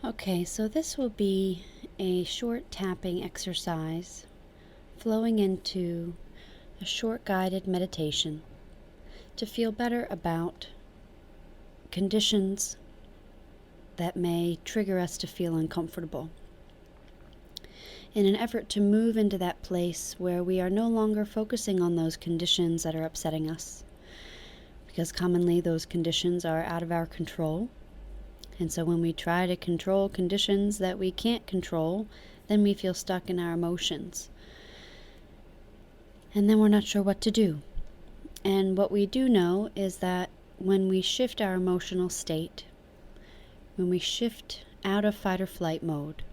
Okay, so this will be a short tapping exercise flowing into a short guided meditation to feel better about conditions that may trigger us to feel uncomfortable, in an effort to move into that place where we are no longer focusing on those conditions that are upsetting us, because commonly those conditions are out of our control. And so when we try to control conditions that we can't control, then we feel stuck in our emotions. And then we're not sure what to do. And what we do know is that when we shift our emotional state, when we shift out of fight or flight mode,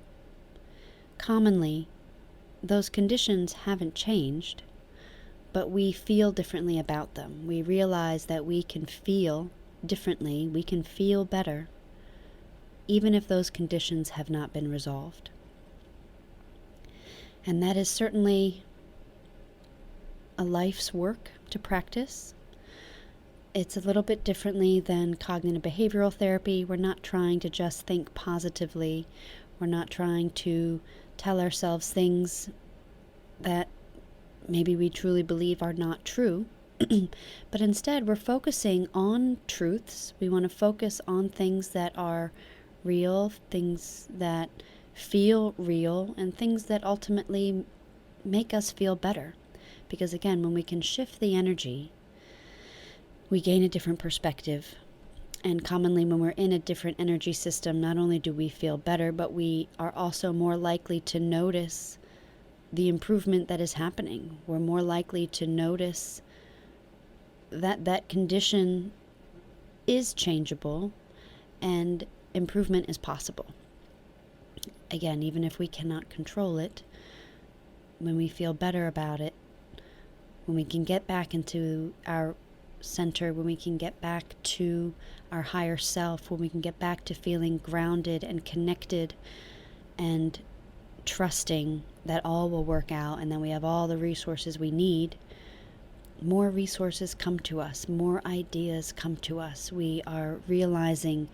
commonly those conditions haven't changed, but we feel differently about them. We realize that we can feel differently, we can feel better, even if those conditions have not been resolved. And that is certainly a life's work to practice. It's a little bit differently than cognitive behavioral therapy. We're not trying to just think positively. We're not trying to tell ourselves things that maybe we truly believe are not true. But instead, we're focusing on truths. We want to focus on things that are real, things that feel real, and things that ultimately make us feel better. Because again, when we can shift the energy, we gain a different perspective. And commonly when we're in a different energy system, not only do we feel better, but we are also more likely to notice the improvement that is happening. We're more likely to notice that that condition is changeable and improvement is possible. Again, even if we cannot control it, when we feel better about it, when we can get back into our center, when we can get back to our higher self, when we can get back to feeling grounded and connected and trusting that all will work out and then we have all the resources we need, more resources come to us, more ideas come to us. We are realizing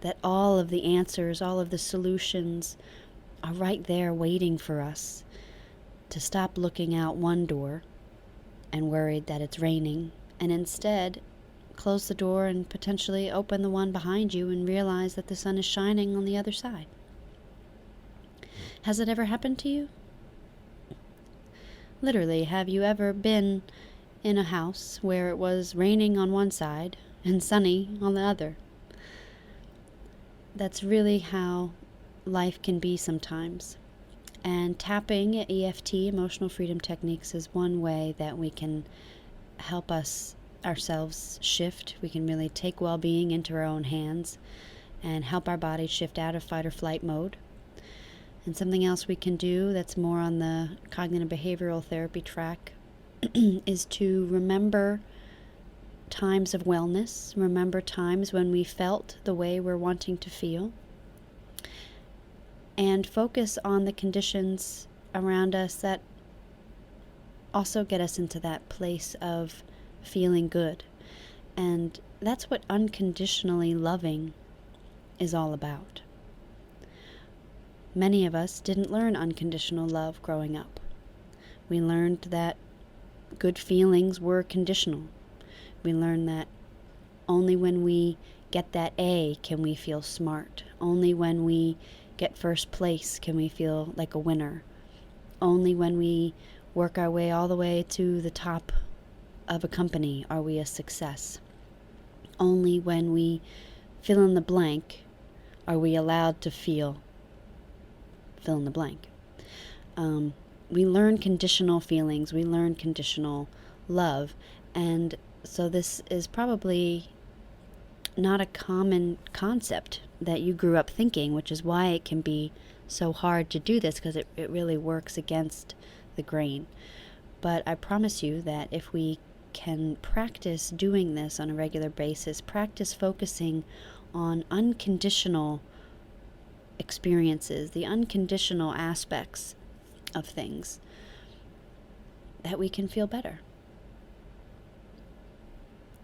that all of the answers, all of the solutions are right there waiting for us to stop looking out one door and worried that it's raining, and instead close the door and potentially open the one behind you and realize that the sun is shining on the other side. Has it ever happened to you? Literally, have you ever been in a house where it was raining on one side and sunny on the other? That's really how life can be sometimes. And tapping EFT, emotional freedom techniques, is one way that we can help ourselves shift. We can really take well-being into our own hands and help our body shift out of fight or flight mode. And something else we can do that's more on the cognitive behavioral therapy track is to remember times of wellness, remember times when we felt the way we're wanting to feel, and focus on the conditions around us that also get us into that place of feeling good. And that's what unconditionally loving is all about. Many of us didn't learn unconditional love growing up. We learned that good feelings were conditional. We learned that only when we get that A can we feel smart. Only when we get first place can we feel like a winner. Only when we work our way all the way to the top of a company are we a success. Only when we fill in the blank are we allowed to fill in the blank. We learn conditional feelings, we learn conditional love, and so this is probably not a common concept that you grew up thinking, which is why it can be so hard to do this, because it really works against the grain. But I promise you that if we can practice doing this on a regular basis, practice focusing on unconditional experiences, the unconditional aspects of things, that we can feel better.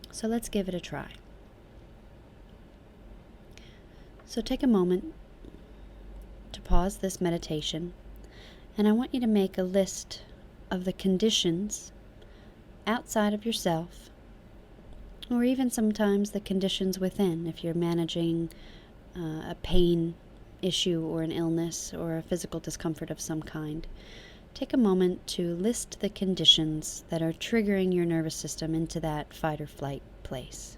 So let's give it a try. So take a moment pause this meditation, and I want you to make a list of the conditions outside of yourself, or even sometimes the conditions within, if you're managing a pain issue or an illness or a physical discomfort of some kind. Take a moment to list the conditions that are triggering your nervous system into that fight or flight place.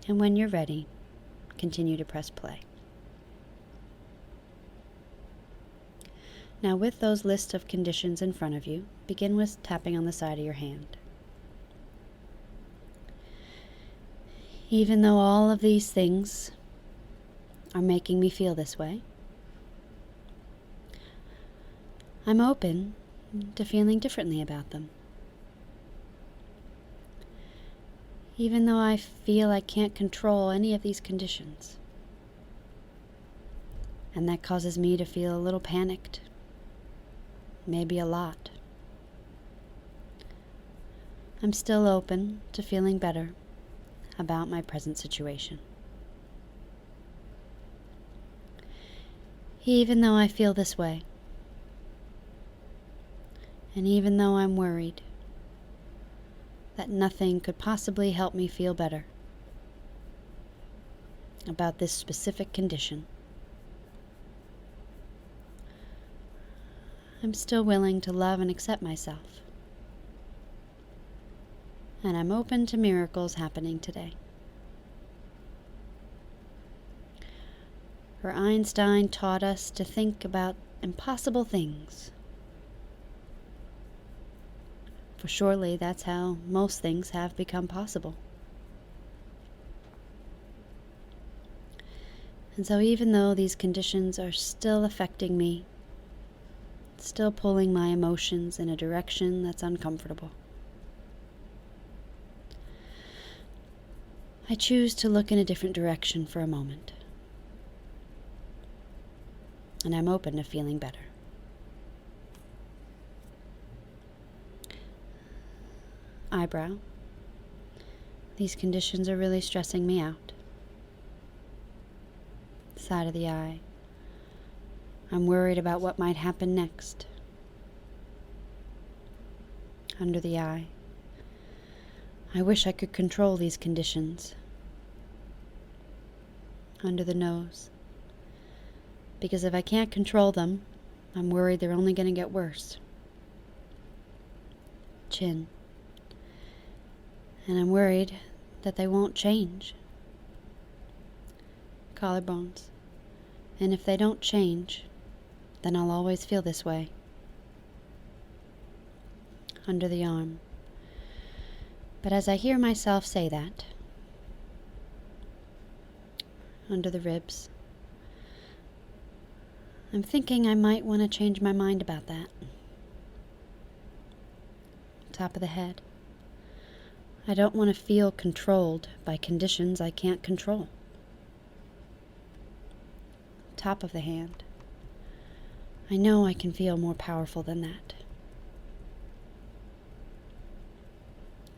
And when you're ready, continue to press play. Now, with those lists of conditions in front of you, begin with tapping on the side of your hand. Even though all of these things are making me feel this way, I'm open to feeling differently about them. Even though I feel I can't control any of these conditions, and that causes me to feel a little panicked, maybe a lot, I'm still open to feeling better about my present situation. Even though I feel this way, and even though I'm worried that nothing could possibly help me feel better about this specific condition, I'm still willing to love and accept myself. And I'm open to miracles happening today. For Einstein taught us to think about impossible things. For surely that's how most things have become possible. And so even though these conditions are still affecting me, still pulling my emotions in a direction that's uncomfortable, I choose to look in a different direction for a moment. And I'm open to feeling better. Eyebrow. These conditions are really stressing me out. Side of the eye. I'm worried about what might happen next. Under the eye. I wish I could control these conditions. Under the nose. Because if I can't control them, I'm worried they're only going to get worse. Chin. And I'm worried that they won't change. Collarbones. And if they don't change, then I'll always feel this way. Under the arm. But as I hear myself say that, under the ribs, I'm thinking I might want to change my mind about that. Top of the head. I don't want to feel controlled by conditions I can't control. Top of the hand. I know I can feel more powerful than that.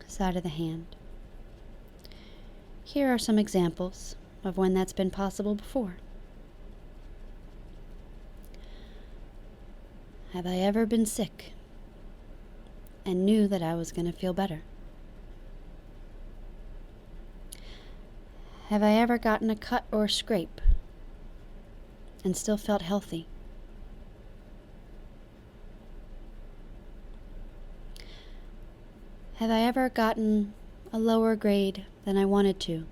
Side of the hand. Here are some examples of when that's been possible before. Have I ever been sick and knew that I was going to feel better? Have I ever gotten a cut or a scrape and still felt healthy? Have I ever gotten a lower grade than I wanted to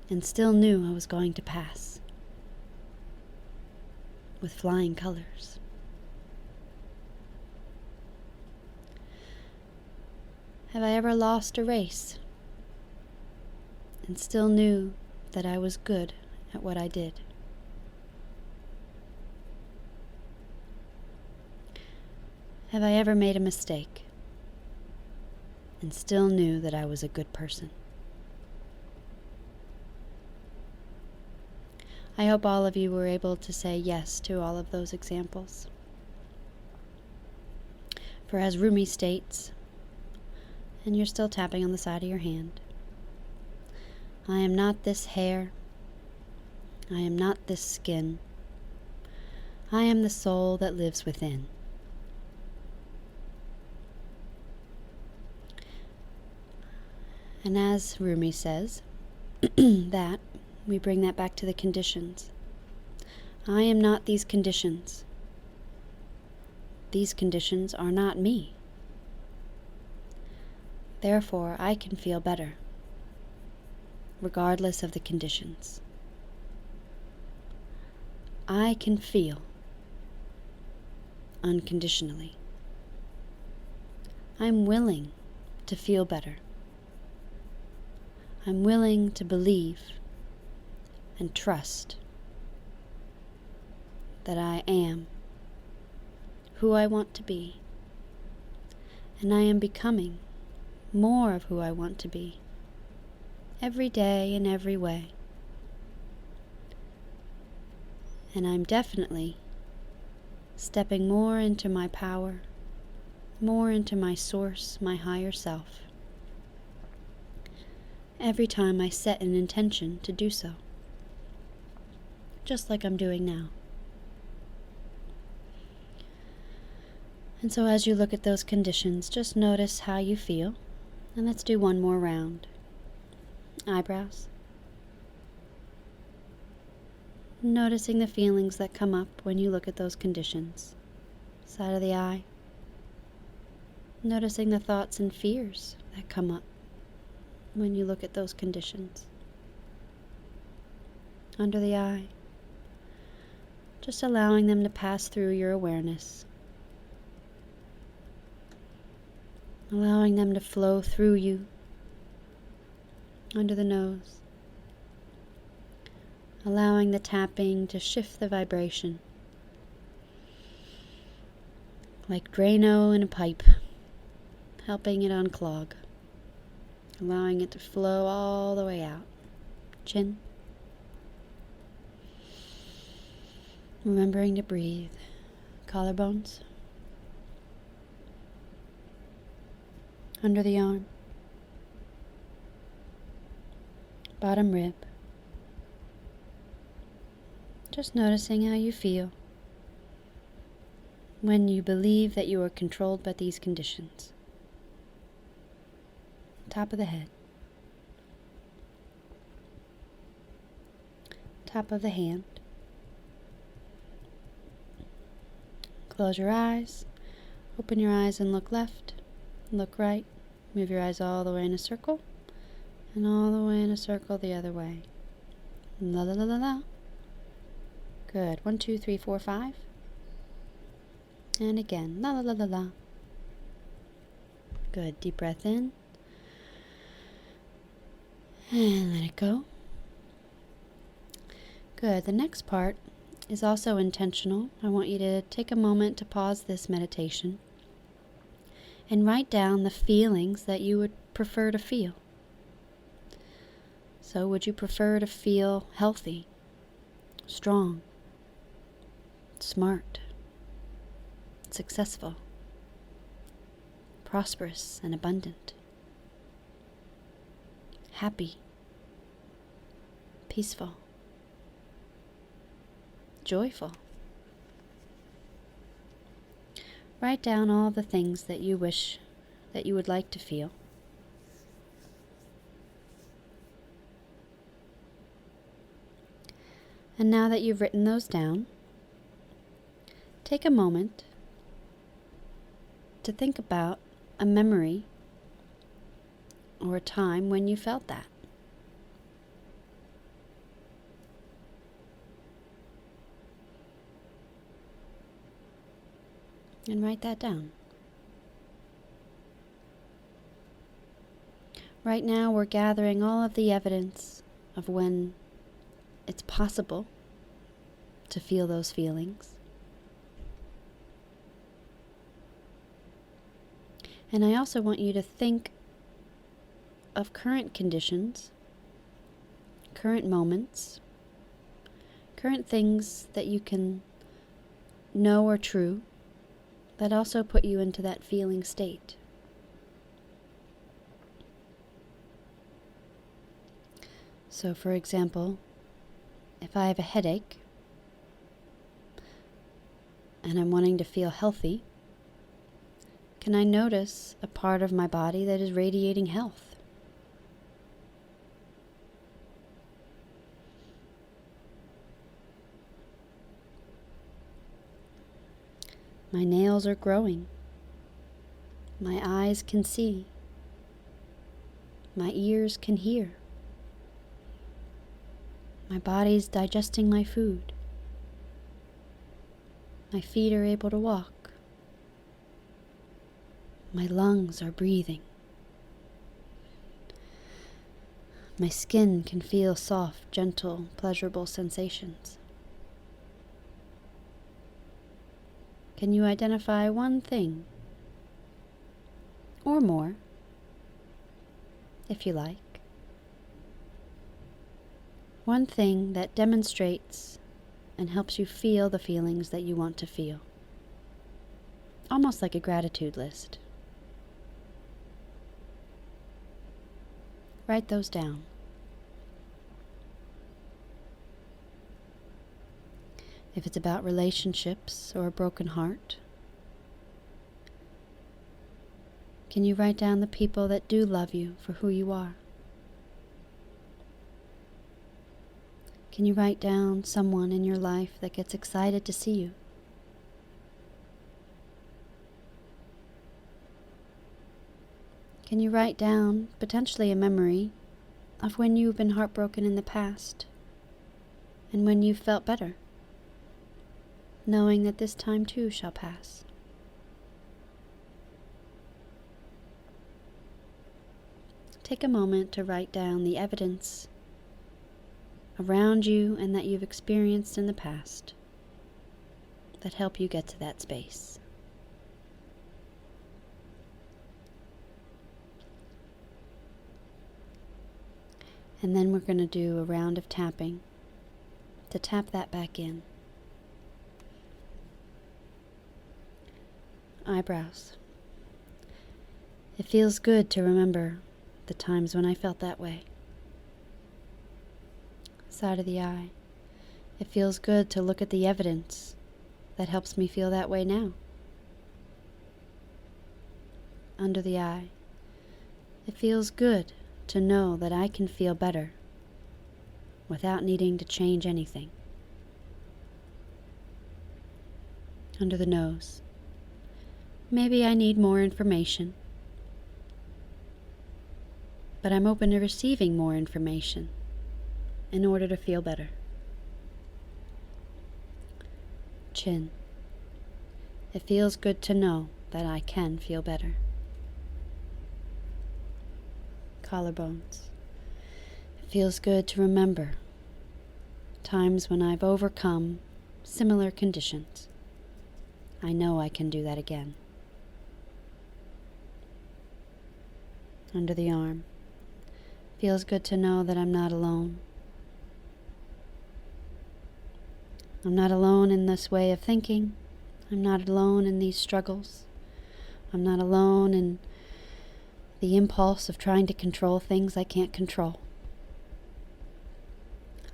and still knew I was going to pass with flying colors? Have I ever lost a race and still knew that I was good at what I did? Have I ever made a mistake and still knew that I was a good person? I hope all of you were able to say yes to all of those examples. For as Rumi states, and you're still tapping on the side of your hand, I am not this hair I am not this skin. I am the soul that lives within. And as Rumi says, that we bring that back to the conditions. I am not these conditions. These conditions are not me. Therefore, I can feel better, regardless of the conditions. I can feel unconditionally. I'm willing to feel better. I'm willing to believe and trust that I am who I want to be, and I am becoming more of who I want to be every day in every way. And I'm definitely stepping more into my power, more into my source, my higher self, every time I set an intention to do so, just like I'm doing now. And so as you look at those conditions, just notice how you feel. And let's do one more round. Eyebrows. Noticing the feelings that come up when you look at those conditions. Side of the eye. Noticing the thoughts and fears that come up when you look at those conditions. Under the eye. Just allowing them to pass through your awareness. Allowing them to flow through you. Under the nose. Allowing the tapping to shift the vibration. Like Drano in a pipe, helping it unclog. Allowing it to flow all the way out. Chin. Remembering to breathe. Collarbones. Under the arm. Bottom rib. Just noticing how you feel when you believe that you are controlled by these conditions. Top of the head. Top of the hand. Close your eyes. Open your eyes and look left. Look right. Move your eyes all the way in a circle. And all the way in a circle the other way. La la la la la. Good. 1, 2, 3, 4, 5. And again. La la la la la. Good. Deep breath in. And let it go. Good. The next part is also intentional. I want you to take a moment to pause this meditation and write down the feelings that you would prefer to feel. So would you prefer to feel healthy, strong, smart, successful, prosperous and abundant, happy, peaceful, joyful? Write down all the things that you wish that you would like to feel. And now that you've written those down, take a moment to think about a memory or a time when you felt that. And write that down. Right now we're gathering all of the evidence of when it's possible to feel those feelings. And I also want you to think of current conditions, current moments, current things that you can know are true that also put you into that feeling state. So for example, if If I have a headache and I'm wanting to feel healthy, can I notice a part of my body that is radiating health? My nails are growing. My eyes can see. My ears can hear. My body's digesting my food. My feet are able to walk. My lungs are breathing. My skin can feel soft, gentle, pleasurable sensations. Can you identify one thing, or more, if you like? One thing that demonstrates and helps you feel the feelings that you want to feel. Almost like a gratitude list. Write those down. If it's about relationships or a broken heart, can you write down the people that do love you for who you are? Can you write down someone in your life that gets excited to see you? Can you write down potentially a memory of when you've been heartbroken in the past and when you've felt better, knowing that this time too shall pass? Take a moment to write down the evidence around you and that you've experienced in the past that help you get to that space. And then we're going to do a round of tapping to tap that back in. Eyebrows. It feels good to remember the times when I felt that way. Side of the eye. It feels good to look at the evidence that helps me feel that way now. Under the eye. It feels good to know that I can feel better without needing to change anything. Under the nose. Maybe I need more information, but I'm open to receiving more information in order to feel better. Chin. It feels good to know that I can feel better. Collarbones. It feels good to remember times when I've overcome similar conditions. I know I can do that again. Under the arm. Feels good to know that I'm not alone. I'm not alone in this way of thinking. I'm not alone in these struggles. I'm not alone in the impulse of trying to control things I can't control.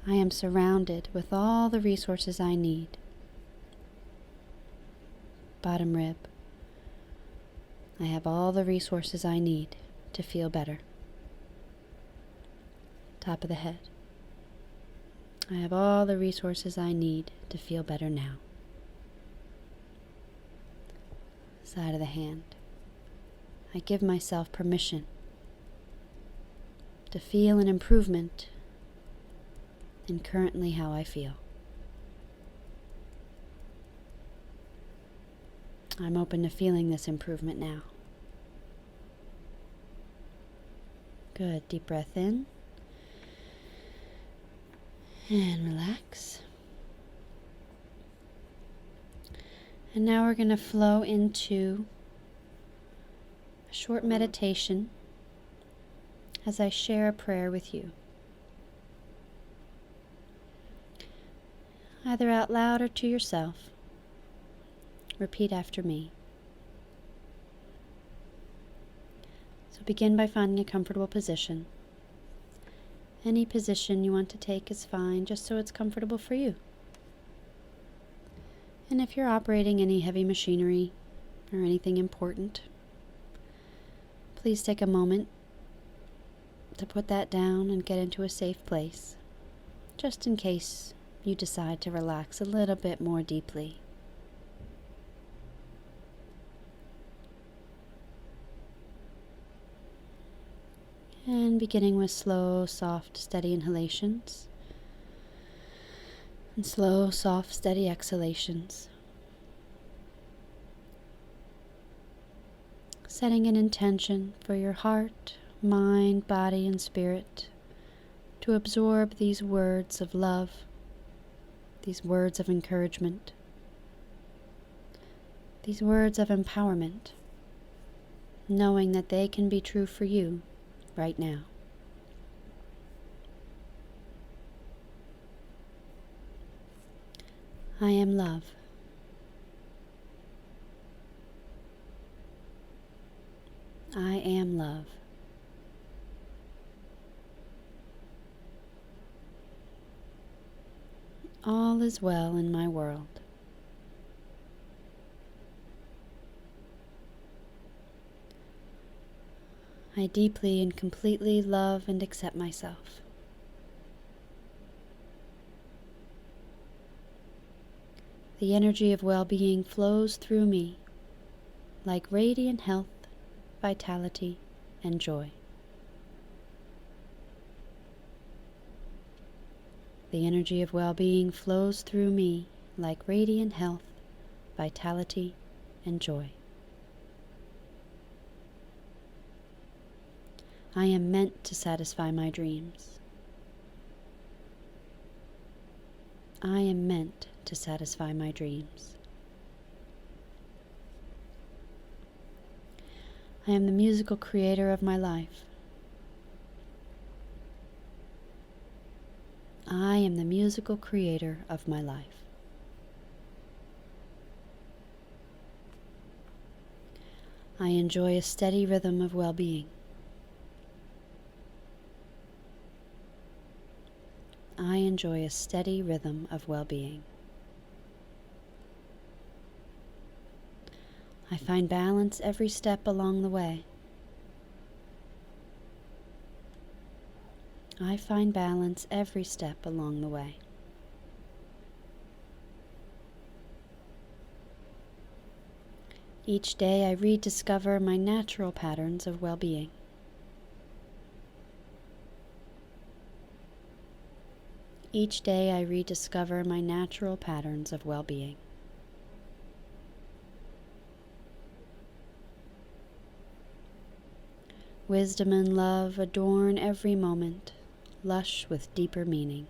I am surrounded with all the resources I need. Bottom rib. I have all the resources I need to feel better. Top of the head. I have all the resources I need to feel better now. Side of the hand. I give myself permission to feel an improvement in currently how I feel. I'm open to feeling this improvement now. Good. Deep breath in. And relax. And now we're going to flow into a short meditation as I share a prayer with you. Either out loud or to yourself. Repeat after me. So begin by finding a comfortable position. Any position you want to take is fine, just so it's comfortable for you. And if you're operating any heavy machinery or anything important, please take a moment to put that down and get into a safe place, just in case you decide to relax a little bit more deeply. And beginning with slow, soft, steady inhalations and slow, soft, steady exhalations. Setting an intention for your heart, mind, body, and spirit to absorb these words of love, these words of encouragement, these words of empowerment, knowing that they can be true for you right now. I am love. I am love. All is well in my world. I deeply and completely love and accept myself. The energy of well-being flows through me like radiant health, vitality, and joy. The energy of well-being flows through me like radiant health, vitality, and joy. I am meant to satisfy my dreams. I am meant to satisfy my dreams. I am the musical creator of my life. I am the musical creator of my life. I enjoy a steady rhythm of well-being. I enjoy a steady rhythm of well-being. I find balance every step along the way. I find balance every step along the way. Each day I rediscover my natural patterns of well-being. Each day I rediscover my natural patterns of well-being. Wisdom and love adorn every moment, lush with deeper meaning.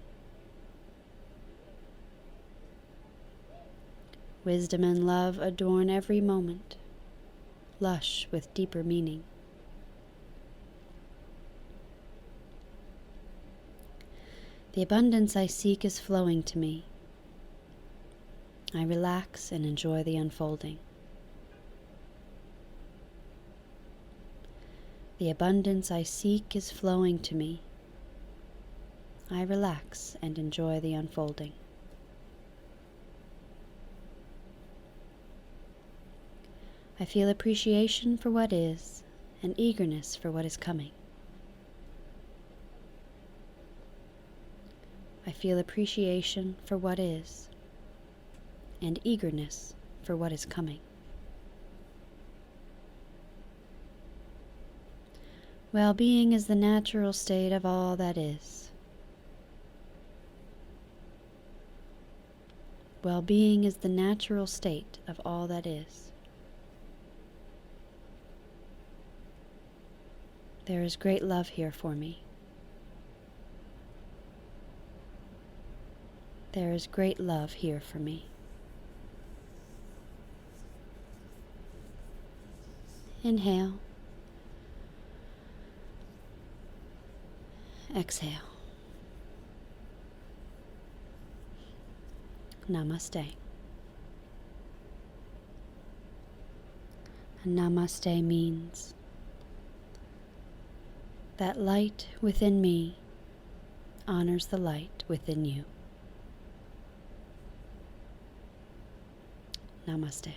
Wisdom and love adorn every moment, lush with deeper meaning. The abundance I seek is flowing to me. I relax and enjoy the unfolding. The abundance I seek is flowing to me. I relax and enjoy the unfolding. I feel appreciation for what is and eagerness for what is coming. I feel appreciation for what is and eagerness for what is coming. Well-being is the natural state of all that is. Well-being is the natural state of all that is. There is great love here for me. There is great love here for me. Inhale. Exhale. Namaste. And Namaste means that light within me honors the light within you. Namaste.